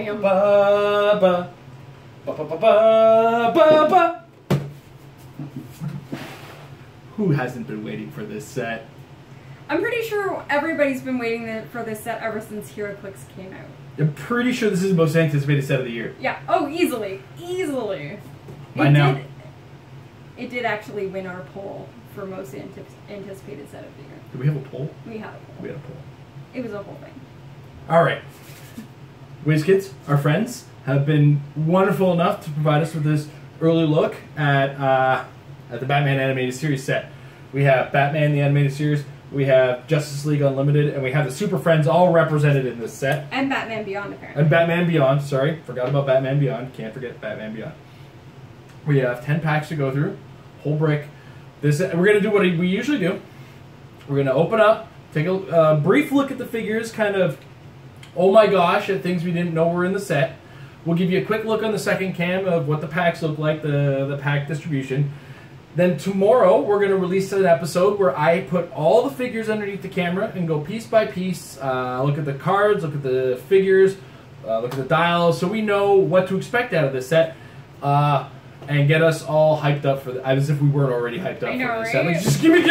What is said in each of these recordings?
Bam. Ba ba ba ba ba ba ba ba. Who hasn't been waiting for this set? I'm pretty sure everybody's been waiting for this set ever since Heroclix came out. I'm pretty sure this is the most anticipated set of the year. Yeah. Oh, easily. Easily. I know. It did actually win our poll for most anticipated set of the year. Do we have a poll? We had a poll. We had a poll. It was a whole thing. Alright. Wizkids, our friends, have been wonderful enough to provide us with this early look at the Batman Animated Series set. We have Batman the Animated Series, we have Justice League Unlimited, and we have the Super Friends all represented in this set. And Batman Beyond, apparently. And Batman Beyond, sorry. Forgot about Batman Beyond. Can't forget Batman Beyond. We have 10 packs to go through. Whole brick. We're going to do what we usually do. We're going to open up, take a brief look at the figures, kind of, oh my gosh, at things we didn't know were in the set. We'll give you a quick look on the second cam of what the packs look like, the pack distribution. Then tomorrow, we're going to release an episode where I put all the figures underneath the camera and go piece by piece, look at the cards, look at the figures, look at the dials, so we know what to expect out of this set, and get us all hyped up for as if we weren't already hyped up for this set. Like, just give me.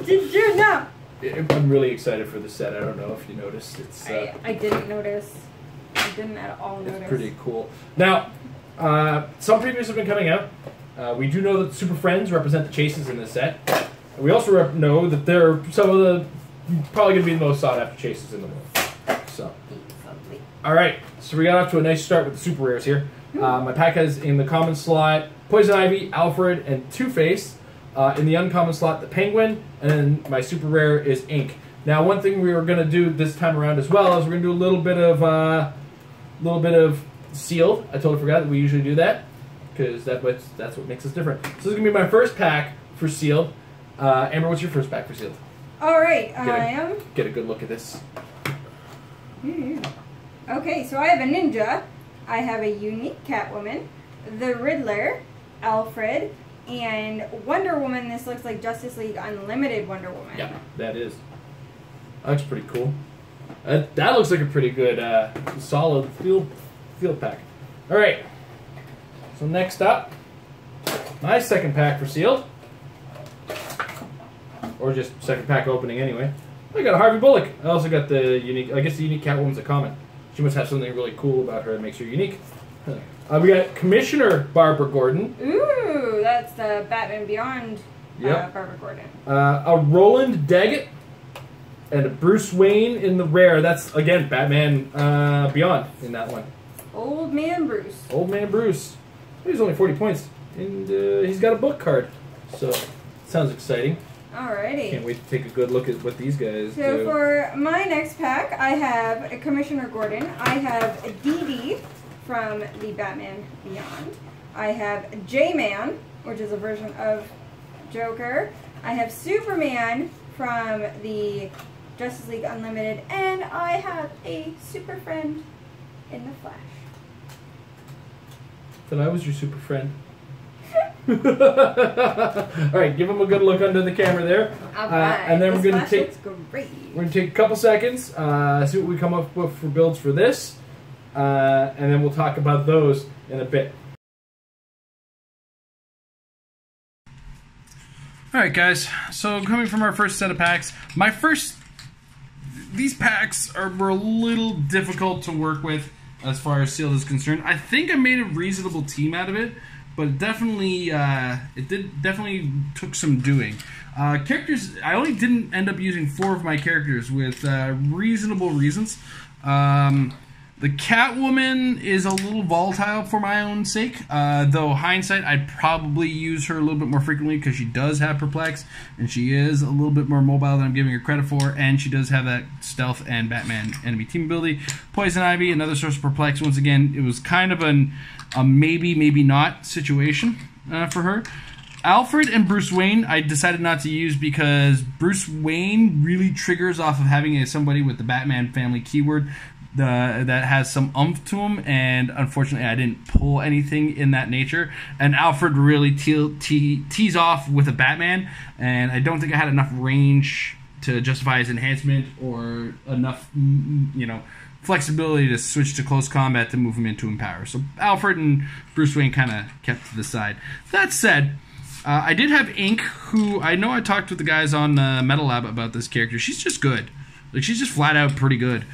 Did not. I'm really excited for the set. I don't know if you noticed. It's. I didn't notice. I didn't at all notice. It's pretty cool. Now. Some previews have been coming out. We do know that Super Friends represent the chases in this set. We also know that they're some of the probably going to be the most sought after chases in the world. So, alright, so we got off to a nice start with the super rares here. My pack has in the common slot Poison Ivy, Alfred, and Two-Face. In the uncommon slot, the Penguin, and then my super rare is Ink. Now, one thing we were going to do this time around as well is we're going to do a little bit of sealed. I totally forgot that we usually do that because that's what makes us different. So this is gonna be my first pack for sealed. Amber, what's your first pack for sealed? All right, get a good look at this. Okay, so I have a Ninja, I have a unique Catwoman, the Riddler, Alfred, and Wonder Woman. This looks like Justice League Unlimited Wonder Woman. Yeah, that is. That looks pretty cool. That looks like a pretty good, solid field pack. Alright, so next up, my second pack for sealed, or just second pack opening anyway. I got a Harvey Bullock. I also got the unique, I guess the unique Catwoman's a common. She must have something really cool about her that makes her unique. We got Commissioner Barbara Gordon. Ooh, that's the Batman Beyond Barbara Gordon. A Roland Daggett. And a Bruce Wayne in the rare. That's, again, Batman Beyond in that one. Old Man Bruce. Old Man Bruce. He's only 40 points. And he's got a book card. So, sounds exciting. Alrighty. Can't wait to take a good look at what these guys do. So for my next pack, I have Commissioner Gordon. I have Dee Dee from the Batman Beyond. I have J-Man, which is a version of Joker. I have Superman from the Justice League Unlimited. And I have a super friend in the Flash. That I was your super friend. Alright, give him a good look under the camera there. Alright, and then we're gonna take a couple seconds, see what we come up with for builds for this. And then we'll talk about those in a bit. Alright guys, so coming from our first set of packs, these packs were a little difficult to work with as far as sealed is concerned. I think I made a reasonable team out of it, but it definitely took some doing. Characters, I only didn't end up using 4 of my characters with reasonable reasons. The Catwoman is a little volatile for my own sake, though hindsight, I'd probably use her a little bit more frequently because she does have Perplex, and she is a little bit more mobile than I'm giving her credit for, and she does have that stealth and Batman enemy team ability. Poison Ivy, another source of Perplex. Once again, it was kind of a maybe, maybe not situation for her. Alfred and Bruce Wayne, I decided not to use because Bruce Wayne really triggers off of having somebody with the Batman family keyword that has some oomph to him, and unfortunately I didn't pull anything in that nature. And Alfred really tees off with a Batman, and I don't think I had enough range to justify his enhancement or enough, you know, flexibility to switch to close combat to move him into Empower. So Alfred and Bruce Wayne kind of kept to the side. That said, I did have Ink, who I know I talked with the guys on Metal Lab about this character. She's just good. Like, she's just flat out pretty good.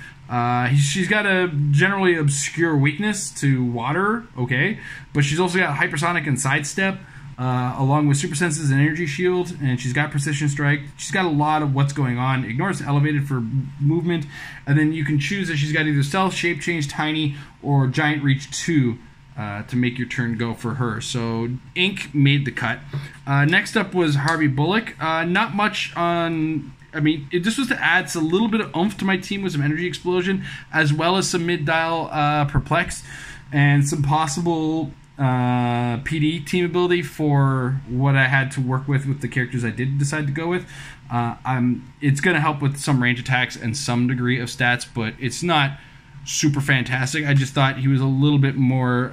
She's got a generally obscure weakness to water, okay, but she's also got hypersonic and sidestep, along with super senses and energy shield, and she's got precision strike. She's got a lot of what's going on. Ignores elevated for movement, and then you can choose that she's got either stealth, shape change, tiny, or giant reach 2 to make your turn go for her. So Ink made the cut. Next up was Harvey Bullock. Not much on. I mean, this was to add a little bit of oomph to my team with some energy explosion, as well as some mid-dial perplex, and some possible PD team ability for what I had to work with the characters I did decide to go with. It's going to help with some range attacks and some degree of stats, but it's not super fantastic. I just thought he was a little bit more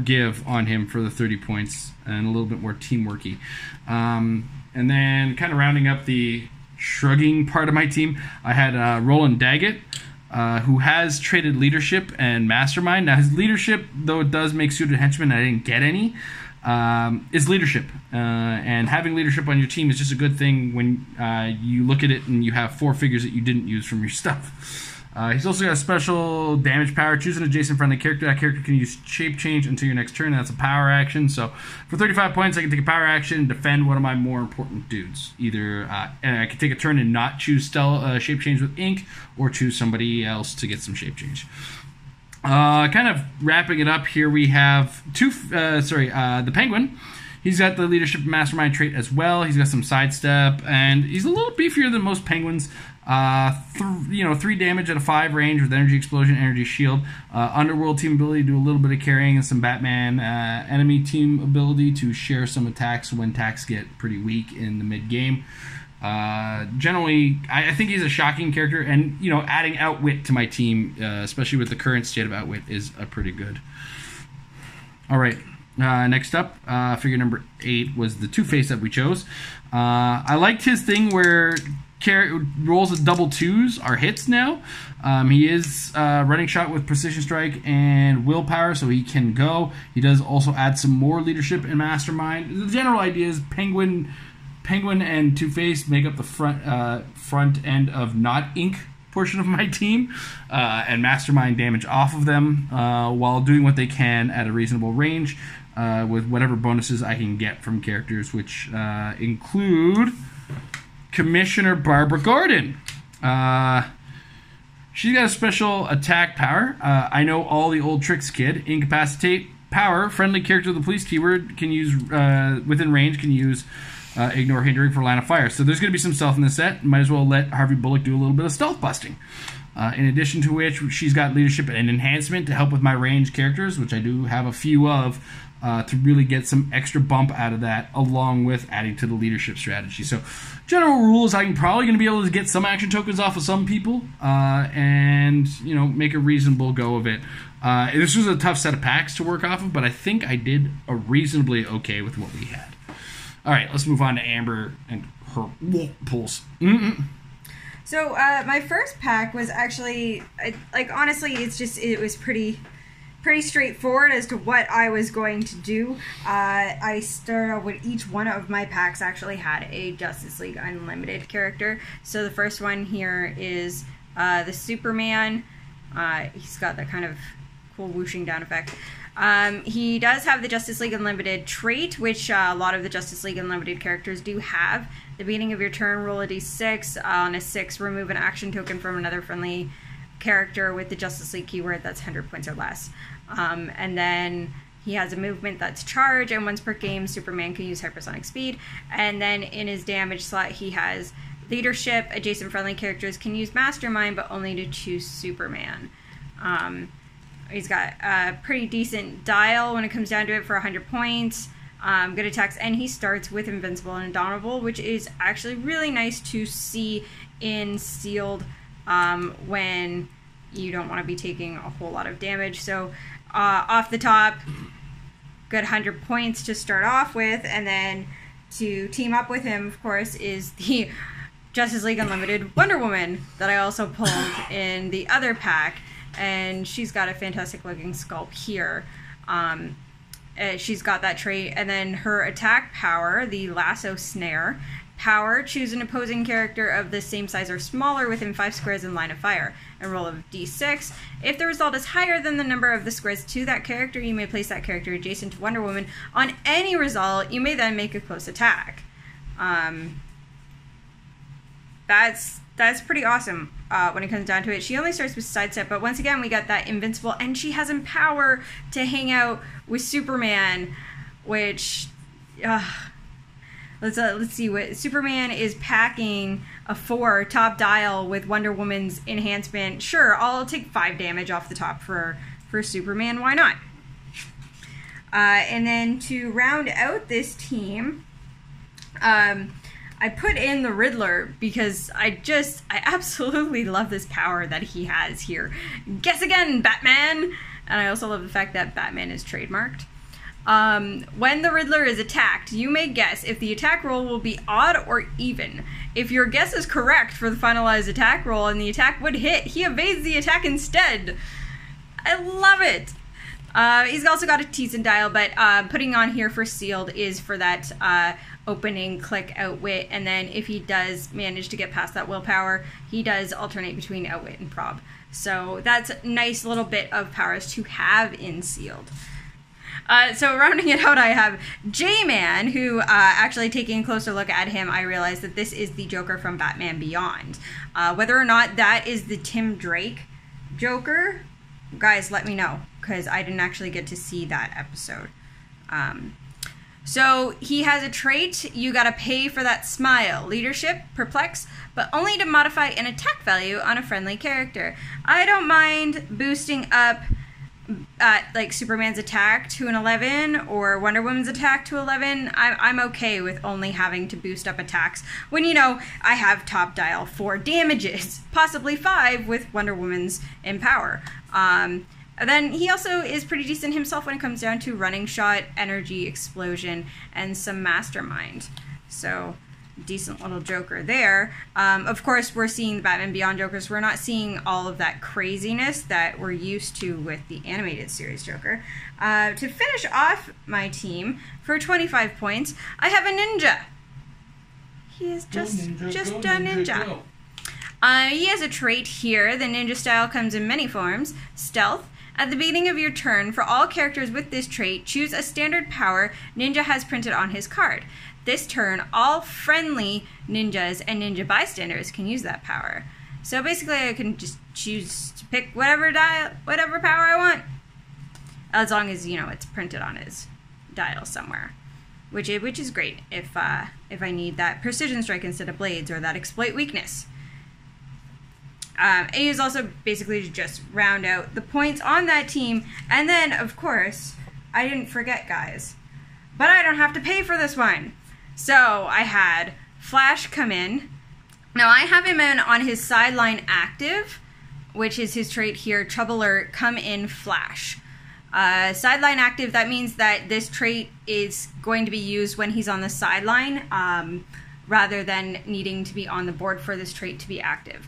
give on him for the 30 points and a little bit more teamworky. And then kind of rounding up the shrugging part of my team, I had Roland Daggett, who has traded leadership and mastermind. Now his leadership, though it does make suited henchmen, I didn't get any, is leadership. And having leadership on your team is just a good thing when you look at it and you have 4 figures that you didn't use from your stuff. He's also got a special damage power. Choose an adjacent friendly character. That character can use shape change until your next turn. That's a power action. So for 35 points, I can take a power action and defend one of my more important dudes. Either and I can take a turn and not choose shape change with Ink, or choose somebody else to get some shape change. Kind of wrapping it up here, we have the Penguin. He's got the leadership mastermind trait as well. He's got some sidestep, and he's a little beefier than most Penguins. 3 damage at a 5 range with energy explosion, energy shield. Underworld team ability to do a little bit of carrying, and some Batman enemy team ability to share some attacks when attacks get pretty weak in the mid game. Generally, I think he's a shocking character, and adding Outwit to my team, especially with the current state of Outwit, is a pretty good. All right. Next up, figure number 8 was the Two-Face that we chose. I liked his thing where rolls of double 2s are hits now. He is running shot with precision strike and willpower, so he can go. He does also add some more leadership and mastermind. The general idea is Penguin and Two-Face make up the front end of not Ink portion of my team, and mastermind damage off of them while doing what they can at a reasonable range with whatever bonuses I can get from characters, which include Commissioner Barbara Gordon. She's got a special attack power. I know all the old tricks, kid. Incapacitate power. Friendly character with the police keyword can use within range can use ignore hindering for line of fire. So there's going to be some stealth in this set. Might as well let Harvey Bullock do a little bit of stealth busting. In addition to which, she's got leadership and enhancement to help with my ranged characters, which I do have a few of, to really get some extra bump out of that, along with adding to the leadership strategy. So general rule is I'm probably going to be able to get some action tokens off of some people, and make a reasonable go of it. This was a tough set of packs to work off of, but I think I did a reasonably okay with what we had. All right, let's move on to Amber and her pulls. So my first pack was actually, honestly, it was pretty straightforward as to what I was going to do. I started off with each one of my packs actually had a Justice League Unlimited character. So the first one here is the Superman. He's got that kind of cool whooshing down effect. He does have the Justice League Unlimited trait, which a lot of the Justice League Unlimited characters do have. At the beginning of your turn, roll a d6. On a 6, remove an action token from another friendly character with the Justice League keyword that's 100 points or less. And then he has a movement that's charge, and once per game, Superman can use hypersonic speed. And then in his damage slot, he has leadership. Adjacent friendly characters can use mastermind, but only to choose Superman. He's got a pretty decent dial when it comes down to it for 100 points. Good attacks, and he starts with Invincible and Indomitable, which is actually really nice to see in sealed when you don't want to be taking a whole lot of damage. So off the top, good 100 points to start off with, and then to team up with him, of course, is the Justice League Unlimited Wonder Woman that I also pulled in the other pack, and she's got a fantastic looking sculpt here. She's got that trait, and then her attack power, the lasso snare power, choose an opposing character of the same size or smaller within 5 squares in line of fire and roll a d6. If the result is higher than the number of the squares to that character, you may place that character adjacent to Wonder Woman. On any result, you may then make a close attack. That's pretty awesome when it comes down to it. She only starts with sidestep, but once again, we got that invincible, and she has empower to hang out with Superman, which, let's see what Superman is packing a 4 top dial with Wonder Woman's enhancement. Sure, I'll take 5 damage off the top for Superman. Why not? And then to round out this team, I put in the Riddler because I absolutely love this power that he has here. Guess again, Batman! And I also love the fact that Batman is trademarked. When the Riddler is attacked, you may guess if the attack roll will be odd or even. If your guess is correct for the finalized attack roll and the attack would hit, he evades the attack instead. I love it! He's also got a tease and dial, but putting on here for sealed is for that opening click outwit, and then if he does manage to get past that willpower, he does alternate between outwit and prob. So that's a nice little bit of powers to have in sealed. So rounding it out, I have J-Man, who actually taking a closer look at him, I realized that this is the Joker from Batman Beyond. Whether or not that is the Tim Drake Joker, guys, let me know, because I didn't actually get to see that episode. So he has a trait, you gotta pay for that smile. Leadership, perplex, but only to modify an attack value on a friendly character. I don't mind boosting up like Superman's attack to an 11 or Wonder Woman's attack to 11. I'm okay with only having to boost up attacks when, you know, I have top dial 4 damages, possibly 5 with Wonder Woman's Empower. And then he also is pretty decent himself when it comes down to running shot, energy explosion, and some mastermind. So decent little Joker there. Of course, we're seeing the Batman Beyond Jokers. We're not seeing all of that craziness that we're used to with the animated series Joker. To finish off my team, for 25 points, I have a ninja. He is just a ninja. He has a trait here. The ninja style comes in many forms. Stealth. At the beginning of your turn, for all characters with this trait, choose a standard power Ninja has printed on his card. This turn, all friendly ninjas and ninja bystanders can use that power. So basically, I can just choose to pick whatever power I want, as long as, you know, it's printed on his dial somewhere, which is great if I need that precision strike instead of blades or that exploit weakness. And he's also basically to just round out the points on that team. And then, of course, I didn't forget, guys, but I don't have to pay for this one. So I had Flash come in. Now I have him in on his sideline active, which is his trait here, Trouble Alert, come in Flash. Sideline active, that means that this trait is going to be used when he's on the sideline, rather than needing to be on the board for this trait to be active.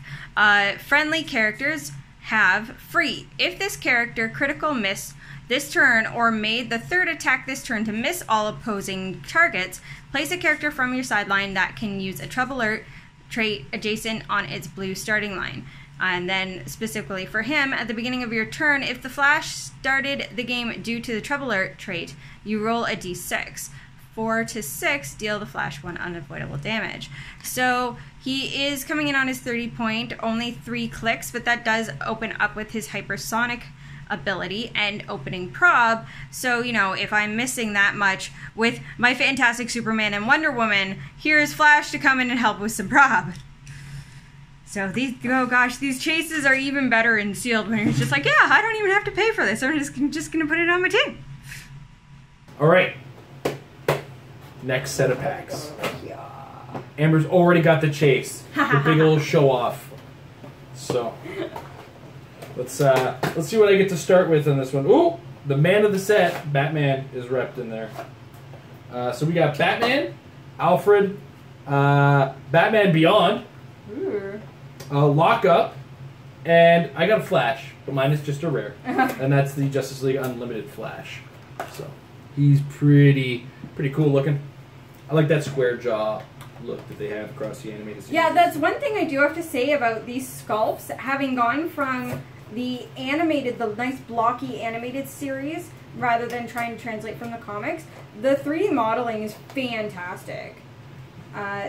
Friendly characters have free. If this character critical miss this turn or made the third attack this turn to miss all opposing targets, place a character from your sideline that can use a Trouble Alert trait adjacent on its blue starting line. And then specifically for him, at the beginning of your turn, if the Flash started the game due to the Trouble Alert trait, you roll a d6. 4 to 6, deal the Flash 1 unavoidable damage. So he is coming in on his 30 point, only 3 clicks, but that does open up with his hypersonic ability and opening prob. So, you know, if I'm missing that much with my fantastic Superman and Wonder Woman, here's Flash to come in and help with some prob. So these, oh gosh, these chases are even better in sealed when you're just like, yeah, I don't even have to pay for this. I'm just gonna put it on my team. All right. Next set of packs. Amber's already got the chase, the big old show off. So let's see what I get to start with on this one. Ooh, the man of the set, Batman, is repped in there. So we got Batman, Alfred, Batman Beyond, Lock Up, and I got a Flash, but mine is just a rare. And that's the Justice League Unlimited Flash. So he's pretty cool looking. I like that square jaw look that they have across the animated series. Yeah, that's one thing I do have to say about these sculpts, having gone from the nice blocky animated series, rather than trying to translate from the comics. The 3D modeling is fantastic.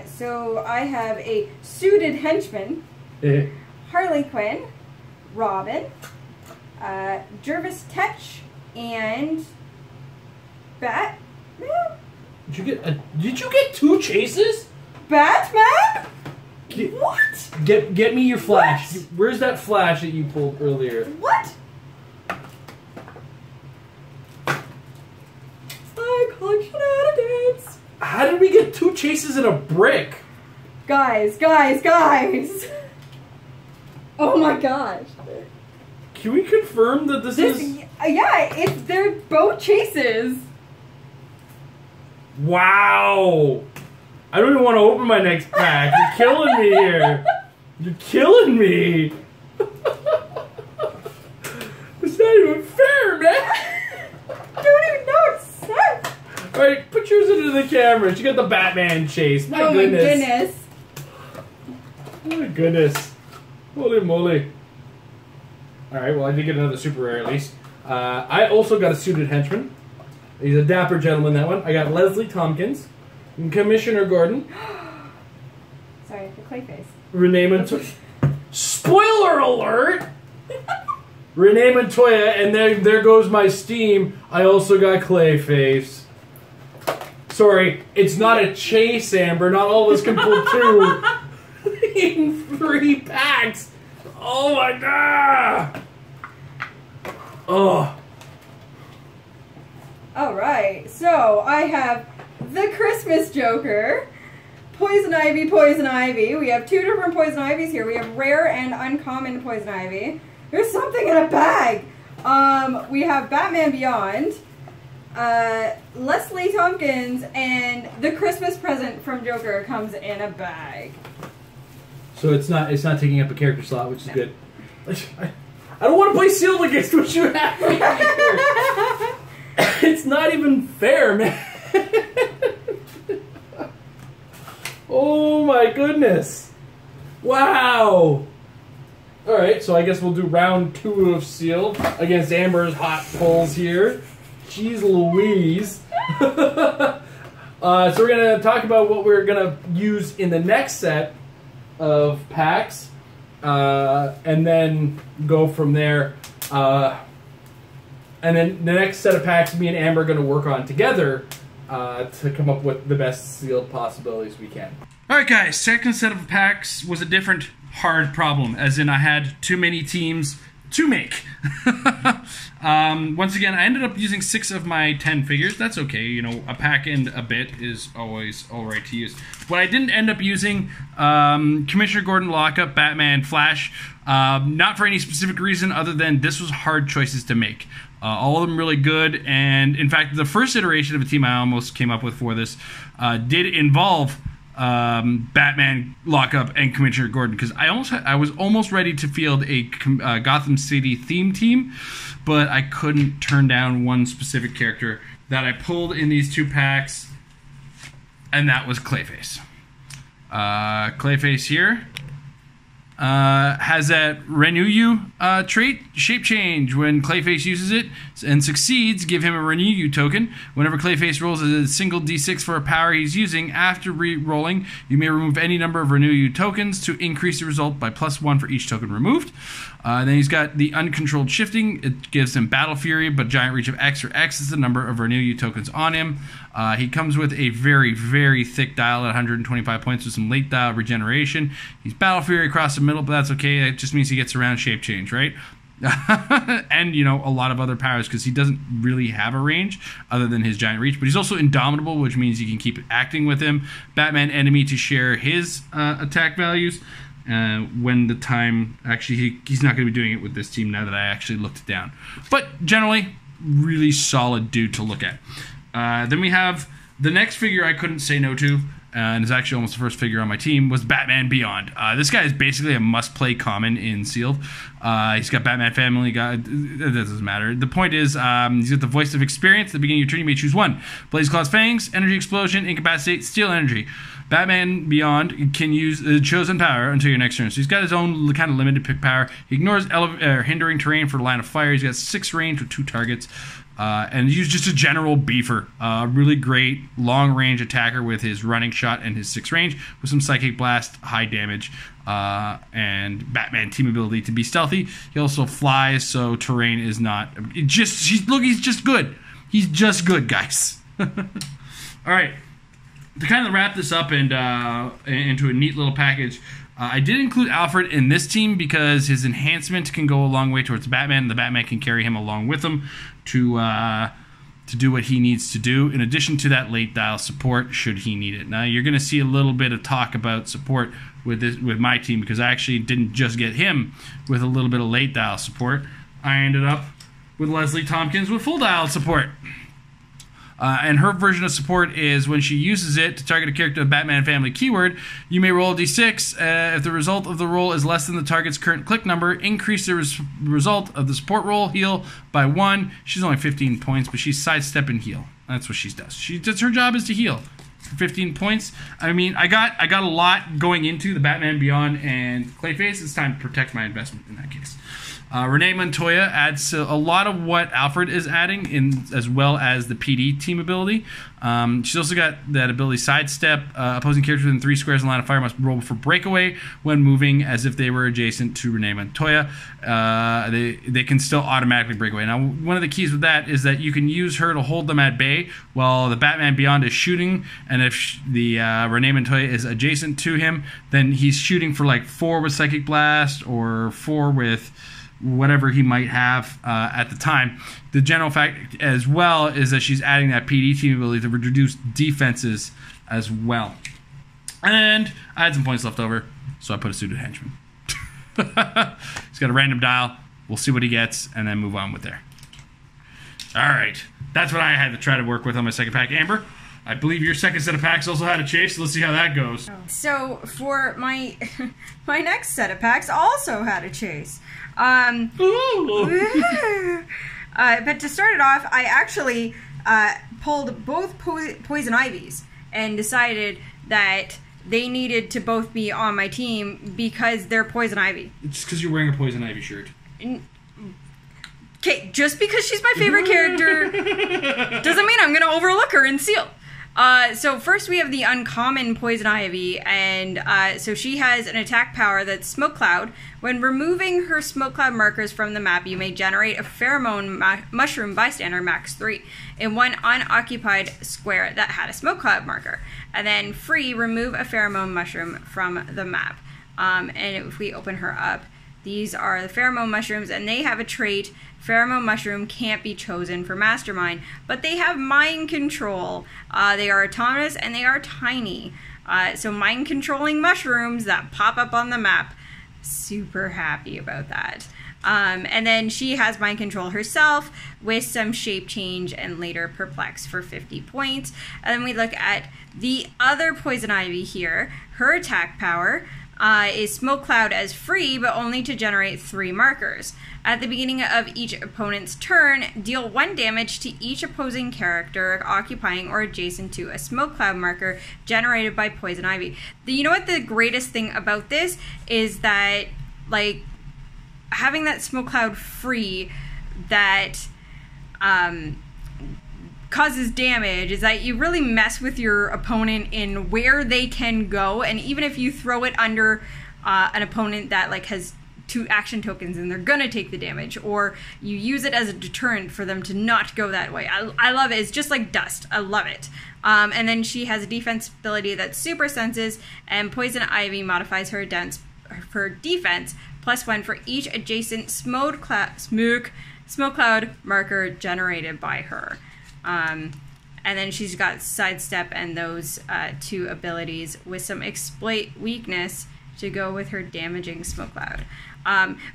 So I have a suited henchman, Harley Quinn, Robin, Jervis Tetch, and Batman? Did you get 2 chases? Batman? What? Get me your Flash. What? Where's that Flash that you pulled earlier? What? Icon shenanigans. How did we get 2 chases in a brick? Guys. Oh my gosh. Can we confirm that this is... Yeah, they're both chases. Wow. I don't even want to open my next pack. You're killing me here. You're killing me. It's not even fair, man. I don't even know what to say. Alright, put yours into the camera. You got the Batman chase. My goodness. My goodness. Holy moly. Alright, well I did get another super rare at least. I also got a suited henchman. He's a dapper gentleman, that one. I got Leslie Tompkins, Commissioner Gordon. Sorry, the Clayface. Renee Montoya. Spoiler alert! Renee Montoya, and there goes my steam. I also got Clayface. Sorry, it's not a chase, Amber. Not all of us can pull 2 in 3 packs. Oh my god! Oh. Alright, so I have the Christmas Joker, Poison Ivy. We have 2 different Poison Ivies here. We have rare and uncommon Poison Ivy. There's something in a bag. We have Batman Beyond, Leslie Tompkins, and the Christmas present from Joker comes in a bag. So it's not taking up a character slot, which is good. I don't want to play sealed against what you have here. It's not even fair, man. Oh my goodness. Wow. Alright, so I guess we'll do round 2 of sealed against Amber's hot pulls here. Jeez Louise. So we're going to talk about what we're going to use in the next set of packs. And then go from there. And then the next set of packs, me and Amber are going to work on together to come up with the best sealed possibilities we can. Alright guys, second set of packs was a different hard problem, as in I had too many teams to make. Once again, I ended up using 6 of my 10 figures. That's okay, you know, a pack and a bit is always alright to use. What I didn't end up using, Commissioner Gordon, Lockup, Batman, Flash, not for any specific reason other than this was hard choices to make. All of them really good, and in fact, the first iteration of a team I almost came up with for this did involve Batman, Lockup, and Commissioner Gordon, because I was almost ready to field a Gotham City theme team, but I couldn't turn down one specific character that I pulled in these 2 packs, and that was Clayface. Clayface here has that Renew You trait, Shape Change. When Clayface uses it and succeeds, give him a Renew You token. Whenever Clayface rolls a single d6 for a power he's using, after re-rolling, you may remove any number of Renew You tokens to increase the result by +1 for each token removed. Then he's got the Uncontrolled Shifting. It gives him Battle Fury, but Giant Reach of X, or X is the number of Renew You tokens on him. He comes with a very, very thick dial at 125 points with some late dial regeneration. He's Battle Fury across the middle, but that's okay. It just means he gets around Shape Change, right? And, you know, a lot of other powers, because he doesn't really have a range other than his Giant Reach. But he's also Indomitable, which means you can keep acting with him. Batman Enemy to share his attack values. When the time... Actually, he's not going to be doing it with this team now that I actually looked it down. But generally, really solid dude to look at. Then we have the next figure I couldn't say no to. and is actually almost the first figure on my team, was Batman Beyond. This guy is basically a must-play common in Sealed. He's got Batman Family Guy. It doesn't matter. The point is, he's got the Voice of Experience. At the beginning of your turn, you may choose one. Blaze Claw's Fangs, Energy Explosion, Incapacitate, Steal Energy. Batman Beyond can use the chosen power until your next turn. So he's got his own kind of limited pick power. He ignores hindering terrain for the line of fire. He's got 6 range with 2 targets. And he's just a general beefer. Really great long-range attacker with his running shot and his 6 range with some Psychic Blast, high damage, and Batman team ability to be stealthy. He also flies, so terrain is not... he's just good. He's just good, guys. All right. To kind of wrap this up and into a neat little package, I did include Alfred in this team because his enhancement can go a long way towards Batman, and the Batman can carry him along with him to do what he needs to do, in addition to that late dial support should he need it. Now, you're going to see a little bit of talk about support with my team, because I actually didn't just get him with a little bit of late dial support. I ended up with Leslie Tompkins with full dial support. And her version of support is when she uses it to target a character with Batman Family keyword, you may roll a d6. If the result of the roll is less than the target's current click number, increase the result of the support roll heal by 1. She's only 15 points, but she's sidestep and heal. That's what she does. Her job is to heal for 15 points. I mean, I got a lot going into the Batman Beyond and Clayface. It's time to protect my investment in that case. Renee Montoya adds a lot of what Alfred is adding, as well as the PD team ability. She's also got that ability Sidestep. Opposing characters within 3 squares in line of fire must roll for breakaway when moving as if they were adjacent to Renee Montoya. They can still automatically break away. Now, one of the keys with that is that you can use her to hold them at bay while the Batman Beyond is shooting, and if the Renee Montoya is adjacent to him, then he's shooting for like 4 with Psychic Blast or 4 with whatever he might have at the time. The general fact as well is that she's adding that PD team ability to reduce defenses as well. And I had some points left over, so I put a suited henchman. He's got a random dial. We'll see what he gets and then move on with there. All right. That's what I had to try to work with on my second pack. Amber, I believe your second set of packs also had a chase, so let's see how that goes. So for my my next set of packs also had a chase. But to start it off, I actually pulled both Poison Ivies and decided that they needed to both be on my team because they're Poison Ivy. It's because you're wearing a Poison Ivy shirt. Okay, just because she's my favorite character doesn't mean I'm going to overlook her in Seal. So first we have the uncommon Poison Ivy, and so she has an attack power that's Smoke Cloud. When removing her Smoke Cloud markers from the map, you may generate a Pheromone Mushroom Bystander max 3 in one unoccupied square that had a Smoke Cloud marker. And then free, remove a Pheromone Mushroom from the map. And if we open her up, these are the Pheromone Mushrooms, and they have a trait. Pheromone Mushroom can't be chosen for Mastermind, but they have Mind Control. They are autonomous, and they are tiny. So mind-controlling mushrooms that pop up on the map. Super happy about that. And then she has Mind Control herself with some Shape Change and later Perplex for 50 points. And then we look at the other Poison Ivy here. Her attack power is Smoke Cloud as free, but only to generate 3 markers. At the beginning of each opponent's turn, deal 1 damage to each opposing character occupying or adjacent to a Smoke Cloud marker generated by Poison Ivy. You know what the greatest thing about this is that, like, having that Smoke Cloud free that causes damage is that you really mess with your opponent in where they can go, and even if you throw it under an opponent that like has 2 action tokens and they're gonna take the damage, or you use it as a deterrent for them to not go that way. I love it. It's just like dust. I love it. And then she has a defense ability that super senses, and Poison Ivy modifies her defense +1 for each adjacent smoke cloud marker generated by her. And then she's got Sidestep and those 2 abilities with some Exploit Weakness to go with her damaging Smoke Cloud.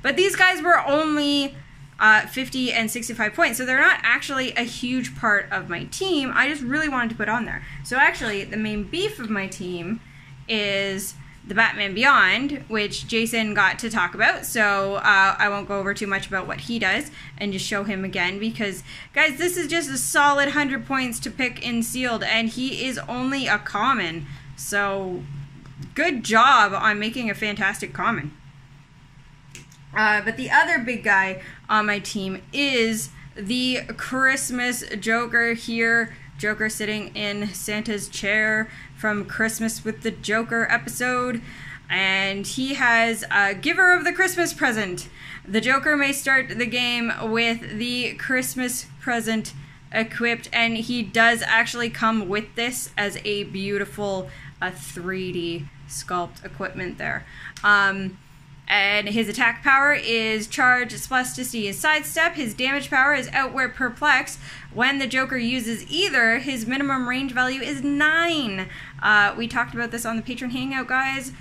But these guys were only 50 and 65 points. So they're not actually a huge part of my team. I just really wanted to put on there. So actually, the main beef of my team is the Batman Beyond, which Jason got to talk about. So I won't go over too much about what he does and just show him again because, guys, this is just a solid 100 points to pick in sealed, and he is only a common. So good job on making a fantastic common. But the other big guy on my team is the Christmas Joker here. Joker sitting in Santa's chair from Christmas with the Joker episode. And he has a Giver of the Christmas Present. The Joker may start the game with the Christmas present equipped. And he does actually come with this as a beautiful 3D sculpt equipment there. And his attack power is Charge, Splasticity, and Sidestep. His damage power is Outwit, Perplex. When the Joker uses either, his minimum range value is 9. We talked about this on the Patron Hangout, guys.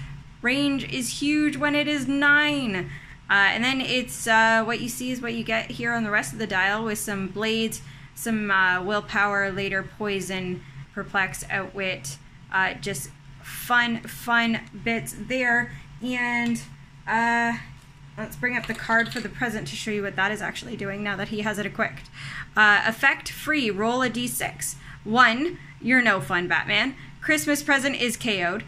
Range is huge when it is 9. And then it's what you see is what you get here on the rest of the dial with some blades, some willpower, later poison, perplex, outwit. Just fun bits there. And let's bring up the card for the present to show you what that is actually doing now that he has it equipped. Effect free, roll a d6. 1, you're no fun, Batman. Christmas present is KO'd.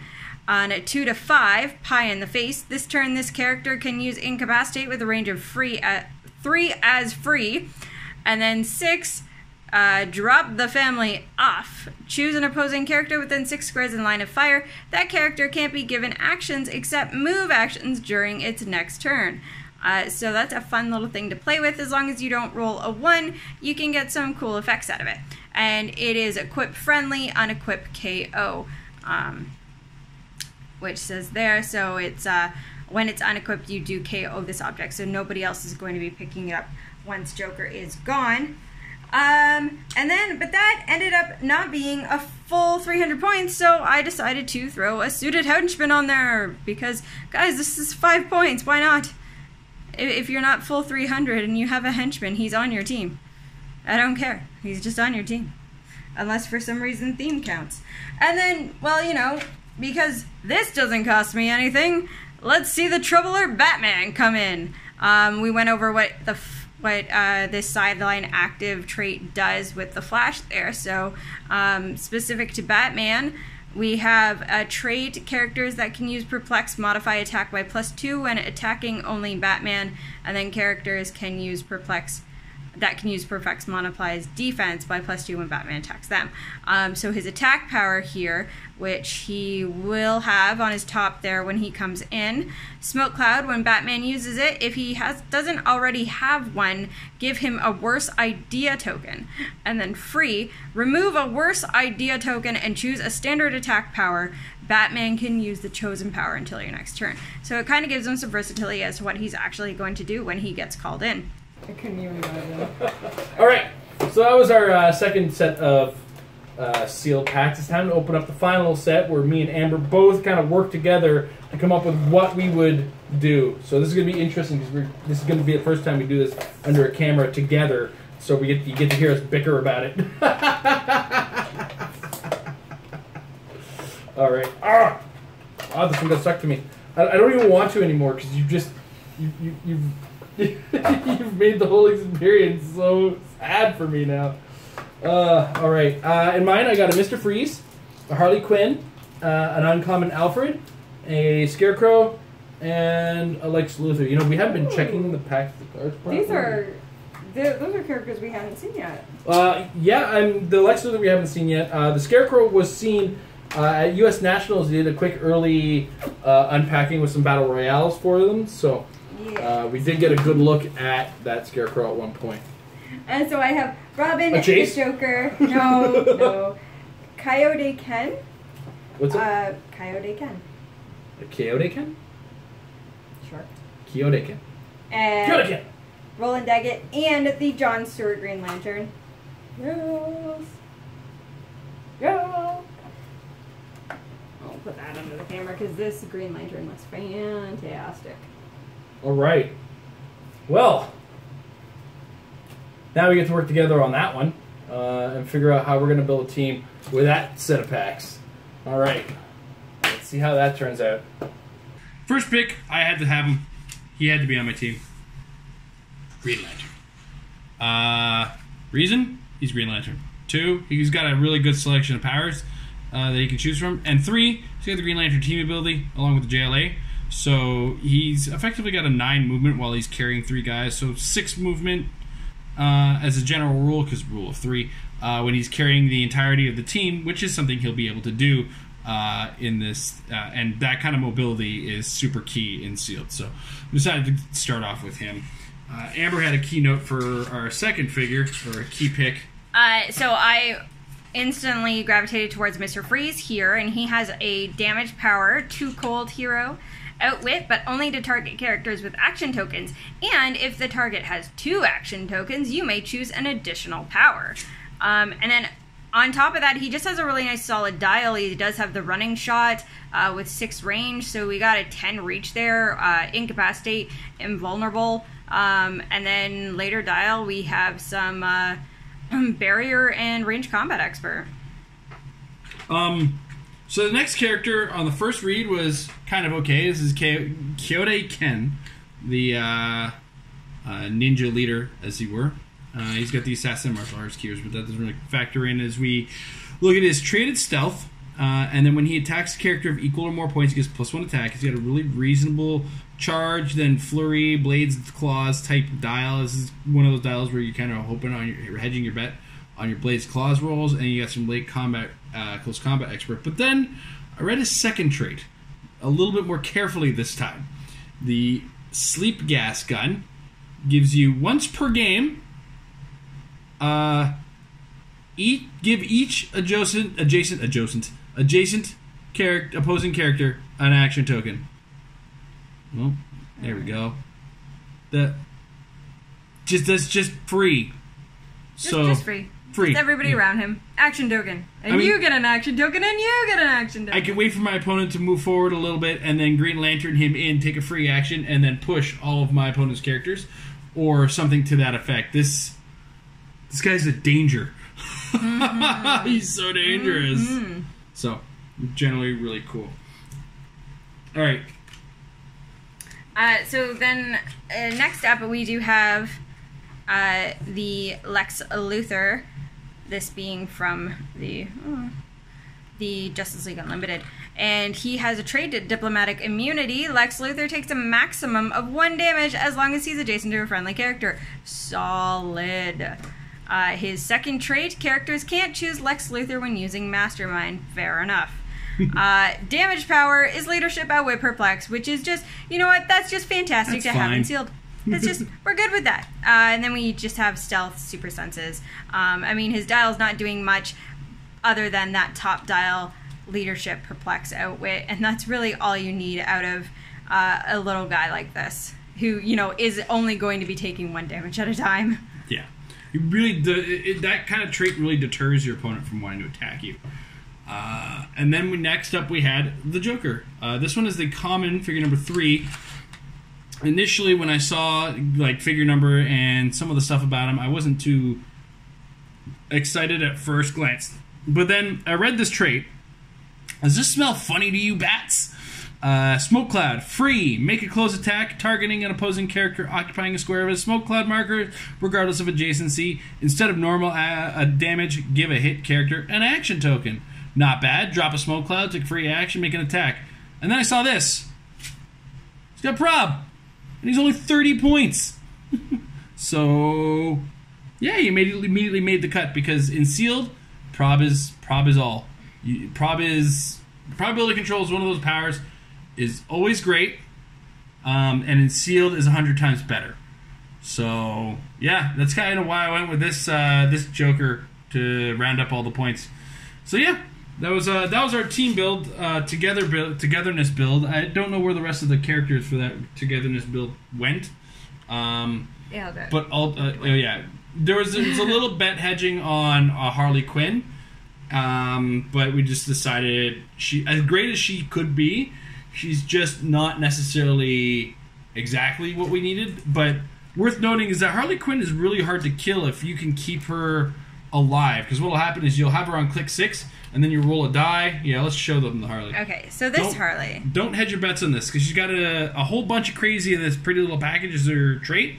On a 2 to 5, pie in the face. This turn, this character can use Incapacitate with a range of 3 as free. And then 6, drop the family off. Choose an opposing character within 6 squares in line of fire. That character can't be given actions except move actions during its next turn. So that's a fun little thing to play with. As long as you don't roll a 1, you can get some cool effects out of it. And it is equip friendly, unequip KO, which says there. So it's when it's unequipped, you do KO this object. So nobody else is going to be picking it up once Joker is gone. But that ended up not being a full 300 points, so I decided to throw a suited henchman on there, because, guys, this is 5 points, why not? If you're not full 300 and you have a henchman, he's on your team. I don't care, he's just on your team. Unless for some reason theme counts. And then, well, you know, because this doesn't cost me anything, let's see the Troubler Batman come in. We went over what this sideline active trait does with the flash there. So specific to Batman, we have trait characters that can use Perplex, modify attack by +2 when attacking only Batman, and then characters can use Perplex that can use Perplex modifies defense by +2 when Batman attacks them. So his attack power here, which he will have on his top there when he comes in. Smoke Cloud, when Batman uses it, if he doesn't already have one, give him a worse idea token. And then free, remove a worse idea token and choose a standard attack power. Batman can use the chosen power until your next turn. So it kind of gives him some versatility as to what he's actually going to do when he gets called in. I couldn't even imagine. All right, so that was our second set of sealed packs. It's time to open up the final set where me and Amber both kind of work together to come up with what we would do. So this is going to be interesting because this is going to be the first time we do this under a camera together. So you get to hear us bicker about it. All right. Oh, this one got stuck to me. I don't even want to anymore because you've made the whole experience so sad for me now. All right. In mine, I got a Mr. Freeze, a Harley Quinn, an uncommon Alfred, a Scarecrow, and a Lex Luthor. You know, we haven't been checking the packs of the cards properly. Those are characters we haven't seen yet. Yeah, and the Lex Luthor we haven't seen yet. The Scarecrow was seen at U.S. Nationals. They did a quick early unpacking with some Battle Royales for them, so... Yeah. We did get a good look at that Scarecrow at one point. And so I have Robin, a Chase? the Joker. No. Coyote Ken. What's it? Coyote Ken. A Coyote Ken? Sure. Coyote Ken. And Coyote Ken. Roland Daggett and the John Stewart Green Lantern. Yes. Yeah. I'll put that under the camera because this Green Lantern looks fantastic. All right. Well, now we get to work together on that one and figure out how we're going to build a team with that set of packs. All right. Let's see how that turns out. First pick, I had to have him. He had to be on my team. Green Lantern. Reason? He's Green Lantern. 2, he's got a really good selection of powers that he can choose from. And 3, he's got the Green Lantern team ability along with the JLA. So he's effectively got a 9 movement while he's carrying 3 guys. So 6 movement as a general rule, because rule of 3, when he's carrying the entirety of the team, which is something he'll be able to do in this. And that kind of mobility is super key in Sealed. So I decided to start off with him. Amber had a keynote for our second figure, or a key pick. So I instantly gravitated towards Mr. Freeze here, and he has a damage power, 2 cold hero, outwit, but only to target characters with action tokens. And if the target has 2 action tokens, you may choose an additional power. And then on top of that, he just has a really nice solid dial. He does have the running shot with 6 range, so we got a 10 reach there, incapacitate, invulnerable. And then later dial, we have some barrier and range combat expert. So the next character on the first read was kind of okay. This is Kyote Ken, the ninja leader, as he were. He's got the assassin martial arts keyers, but that doesn't really factor in as we look at his traded stealth. And then when he attacks a character of equal or more points, he gets +1 attack. He's got a really reasonable charge, then flurry, blades, claws type dial. This is one of those dials where you're kind of hoping on you're hedging your bet on your blades, claws rolls, and you got some late combat, close combat expert. But then I read his second trait a little bit more carefully this time. The sleep gas gun gives you once per game. Give each adjacent opposing character an action token. Well, there we go. That's just free. Just free. It's everybody around him. Action token. And you get an action token, and you get an action token. I can wait for my opponent to move forward a little bit, and then Green Lantern him in, take a free action, and then push all of my opponent's characters, or something to that effect. This guy's a danger. Mm-hmm. He's so dangerous. Mm-hmm. So, generally really cool. All right. So then, next up, we do have the Lex Luthor. This being from the Justice League Unlimited. And he has a trait to diplomatic immunity. Lex Luthor takes a maximum of 1 damage as long as he's adjacent to a friendly character. Solid. His second trait, characters can't choose Lex Luthor when using Mastermind. Fair enough. Damage power is leadership, outwit, perplex, which is just, you know what, that's just fantastic to have in Sealed. It's just, we're good with that. And then we just have stealth, super senses. I mean, his dial's not doing much other than that top dial, leadership, perplex, outwit, and that's really all you need out of a little guy like this, who, you know, is only going to be taking 1 damage at a time. Yeah. You really that kind of trait really deters your opponent from wanting to attack you. And then next up we had the Joker. This one is the common figure number 3. Initially, when I saw like figure number and some of the stuff about him, I wasn't too excited at first glance. But then I read this trait. Does this smell funny to you, bats? Smoke cloud, free. Make a close attack, targeting an opposing character occupying a square of a smoke cloud marker, regardless of adjacency. Instead of normal damage, give a hit character an action token. Not bad. Drop a smoke cloud, take free action, make an attack. And then I saw this. He's got prob. And he's only 30 points. So, yeah, he immediately made the cut, because in Sealed, prob is all. Probability control is one of those powers, is always great, and in Sealed is 100 times better. So, yeah, that's kind of why I went with this this Joker to round up all the points. So, yeah. That was our team build, togetherness build. I don't know where the rest of the characters for that togetherness build went. Yeah, but yeah, there was a little bet hedging on Harley Quinn, but we just decided she, as great as she could be, she's just not necessarily exactly what we needed. But worth noting is that Harley Quinn is really hard to kill if you can keep her alive. Because what will happen is you'll have her on Clix 6, and then you roll a die. Yeah, let's show them the Harley. Okay, so this Harley. Don't hedge your bets on this, because she's got a whole bunch of crazy in this pretty little package as her trait.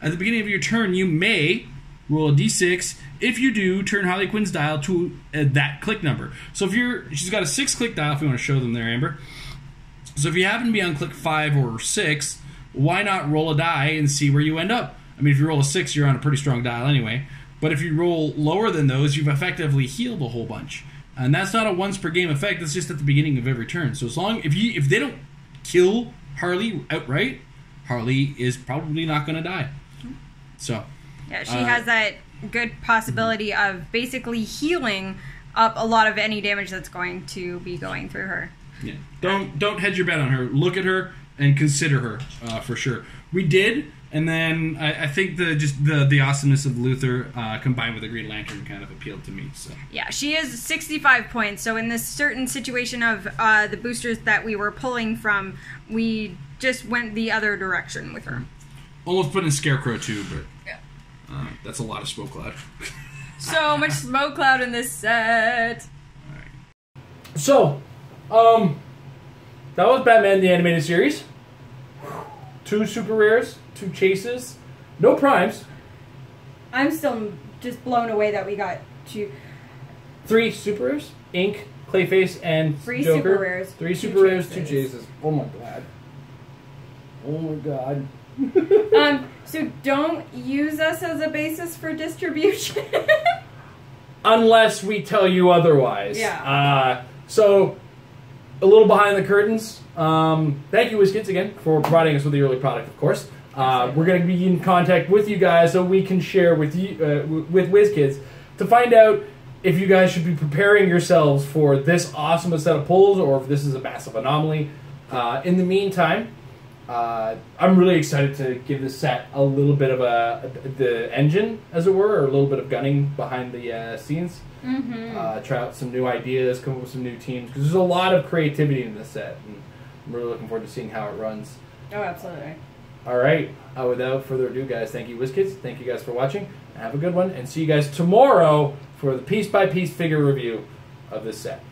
At the beginning of your turn, you may roll a d6. If you do, turn Harley Quinn's dial to that click number. So if she's got a 6 click dial, if you want to show them there, Amber. So if you happen to be on click 5 or 6, why not roll a die and see where you end up? I mean, if you roll a 6, you're on a pretty strong dial anyway. But if you roll lower than those, you've effectively healed a whole bunch. And that's not a once per game effect, that's just at the beginning of every turn. So if they don't kill Harley outright, Harley is probably not going to die. So yeah, she has that good possibility of basically healing up a lot of any damage that's going to be going through her. Yeah. Don't hedge your bet on her. Look at her and consider her for sure. We did, and then I think the awesomeness of Luther combined with the Green Lantern kind of appealed to me. So yeah, she is 65 points. So in this certain situation of the boosters that we were pulling from, we just went the other direction with her. Almost put in Scarecrow too, but that's a lot of smoke cloud. So much smoke cloud in this set. So, that was Batman the Animated Series. 2 super rares, 2 chases, no primes. I'm still just blown away that we got 3 super rares, Ink, Clayface, and 3 Joker. super rares. 3 super rares, 2 chases. Oh my god. Oh my god. So don't use us as a basis for distribution. Unless we tell you otherwise. Yeah. So, a little behind the curtains. Thank you, Wizkids, again, for providing us with the early product, of course. We're going to be in contact with you guys so we can share with you, with Wizkids, to find out if you guys should be preparing yourselves for this awesome set of pulls or if this is a massive anomaly. In the meantime, I'm really excited to give this set a little bit of the engine, as it were, or a little bit of gunning behind the scenes. Mm-hmm. Try out some new ideas, come up with some new teams, because there's a lot of creativity in this set, and I'm really looking forward to seeing how it runs. Oh, absolutely. All right, without further ado, guys, thank you, Wizkids. Thank you guys for watching, and have a good one, and see you guys tomorrow for the piece-by-piece figure review of this set.